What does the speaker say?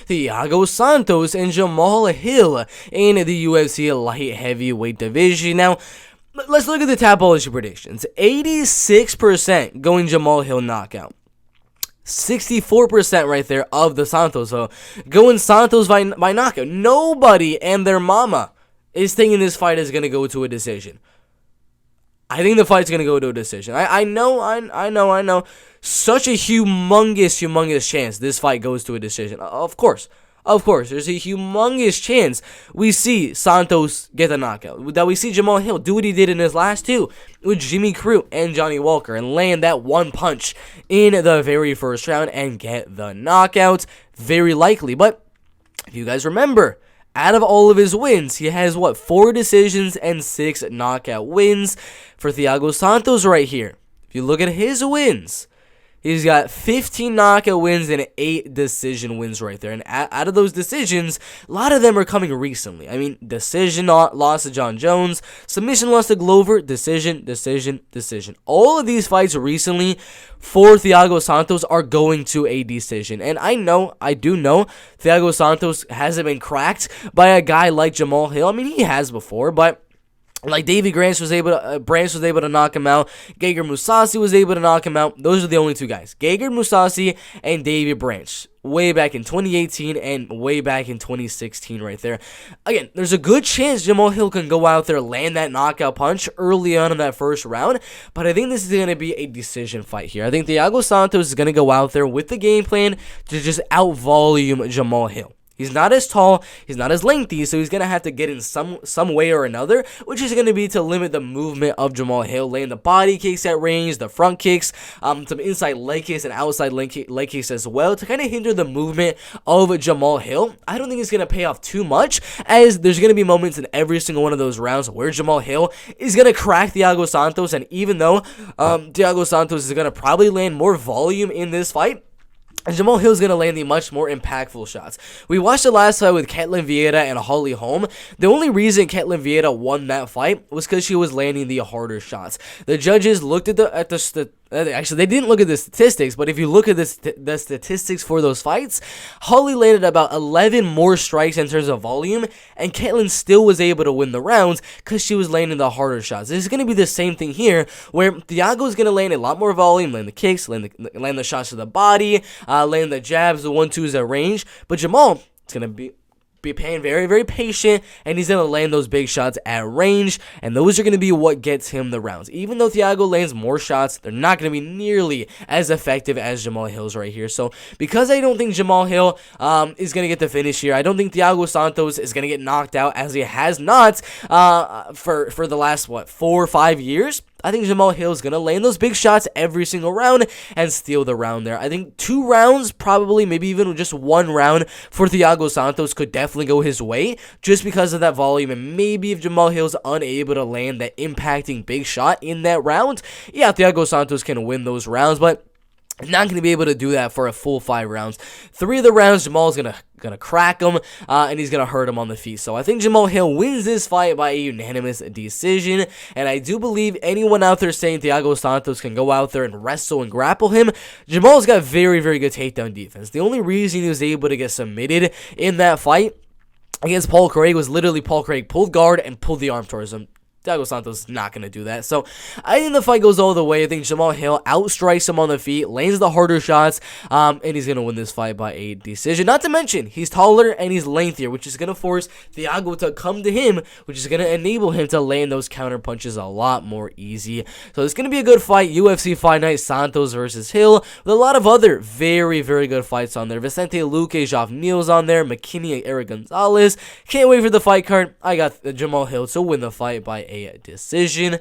Thiago Santos and Jamahall Hill in the UFC light heavyweight division. Now, let's look at the Tapology predictions. 86% going Jamahall Hill knockout. 64% right there of the Santos. So going Santos by knockout. Nobody and their mama is thinking this fight is going to go to a decision. I think the fight's going to go to a decision. I know. Such a humongous chance this fight goes to a decision. Of course. There's a humongous chance we see Santos get the knockout. That we see Jamahall Hill do what he did in his last two with Jimmy Crute and Johnny Walker and land that one punch in the very first round and get the knockout. Very likely. But if you guys remember, out of all of his wins, he has, 4 decisions and 6 knockout wins for Thiago Santos right here. If you look at his wins, he's got 15 knockout wins and 8 decision wins right there. And out of those decisions, a lot of them are coming recently. I mean, decision loss to John Jones, submission loss to Glover, decision. All of these fights recently for Thiago Santos are going to a decision. And I do know, Thiago Santos hasn't been cracked by a guy like Jamahall Hill. I mean, he has before, but like Davey Branch was able to knock him out. Gegard Mousasi was able to knock him out. Those are the only two guys. Gegard Mousasi and Davey Branch. Way back in 2018 and way back in 2016 right there. Again, there's a good chance Jamahall Hill can go out there, land that knockout punch early on in that first round. But I think this is going to be a decision fight here. I think Thiago Santos is going to go out there with the game plan to just out-volume Jamahall Hill. He's not as tall, he's not as lengthy, so he's going to have to get in some way or another, which is going to be to limit the movement of Jamahall Hill, laying the body kicks at range, the front kicks, some inside leg kicks and outside leg kicks as well, to kind of hinder the movement of Jamahall Hill. I don't think it's going to pay off too much, as there's going to be moments in every single one of those rounds where Jamahall Hill is going to crack Thiago Santos, and even though Thiago Santos is going to probably land more volume in this fight, and Jamahall Hill is going to land the much more impactful shots. We watched the last fight with Ketlen Vieira and Holly Holm. The only reason Ketlen Vieira won that fight was because she was landing the harder shots. The judges looked at actually, they didn't look at the statistics, but if you look at the statistics for those fights, Holly landed about 11 more strikes in terms of volume, and Ketlen still was able to win the rounds because she was landing the harder shots. This is going to be the same thing here, where Thiago is going to land a lot more volume, land the kicks, land the shots to the body, land the jabs, the 1-2s at range, but Jamahall is going to be paying very, very patient, and he's going to land those big shots at range, and those are going to be what gets him the rounds. Even though Thiago lands more shots, they're not going to be nearly as effective as Jamahall Hill's right here. So because I don't think Jamahall Hill is going to get the finish here, I don't think Thiago Santos is going to get knocked out, as he has not for the last 4 or 5 years. I think Jamahall Hill is going to land those big shots every single round and steal the round there. I think 2 rounds, probably, maybe even just 1 round for Thiago Santos could definitely go his way, just because of that volume. And maybe if Jamahall Hill's unable to land that impacting big shot in that round, yeah, Thiago Santos can win those rounds, but not going to be able to do that for a full 5 rounds. 3 of the rounds, Jamahall's going to crack him, and he's going to hurt him on the feet. So I think Jamahall Hill wins this fight by a unanimous decision, and I do believe anyone out there saying Thiago Santos can go out there and wrestle and grapple him, Jamahall's got very, very good takedown defense. The only reason he was able to get submitted in that fight against Paul Craig was literally Paul Craig pulled guard and pulled the arm towards him. Thiago Santos is not going to do that. So I think the fight goes all the way. I think Jamahall Hill outstrikes him on the feet, lands the harder shots, and he's going to win this fight by a decision. Not to mention, he's taller and he's lengthier, which is going to force Thiago to come to him, which is going to enable him to land those counter punches a lot more easy. So it's going to be a good fight. UFC Fight Night, Santos versus Hill, with a lot of other very, very good fights on there. Vicente Luque, Joff Neal's on there, McKinney and Eric Gonzalez. Can't wait for the fight card. I got Jamahall Hill to win the fight by a decision.